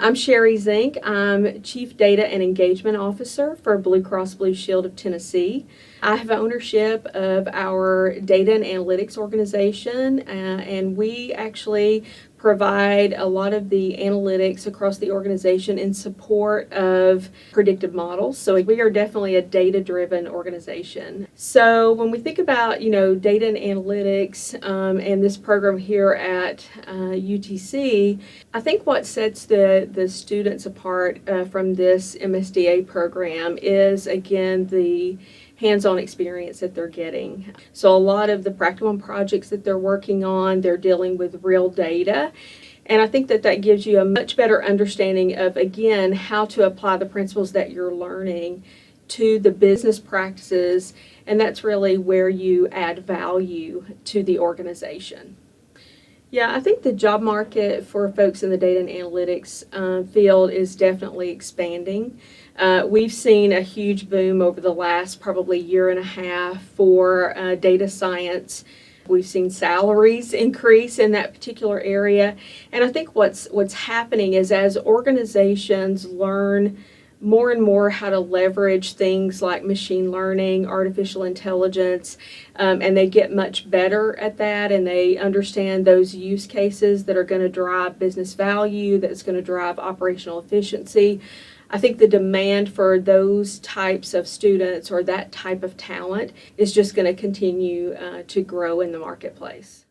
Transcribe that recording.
I'm Sherry Zink. I'm Chief Data and Engagement Officer for Blue Cross Blue Shield of Tennessee. I have ownership of our data and analytics organization, and we actually provide a lot of the analytics across the organization in support of predictive models. So we are definitely a data-driven organization. So when we think about, data and analytics and this program here at UTC, I think what sets the students apart from this MSDA program is, again, the hands-on experience that they're getting. So a lot of the practical projects that they're working on, they're dealing with real data. And I think that gives you a much better understanding of, again, how to apply the principles that you're learning to the business practices, and that's really where you add value to the organization. Yeah, I think the job market for folks in the data and analytics field is definitely expanding. We've seen a huge boom over the last probably year and a half for data science. We've seen salaries increase in that particular area. And I think what's happening is as organizations learn more and more how to leverage things like machine learning, artificial intelligence, and they get much better at that, and they understand those use cases that are going to drive business value, that's going to drive operational efficiency. I think the demand for those types of students or that type of talent is just going to continue to grow in the marketplace.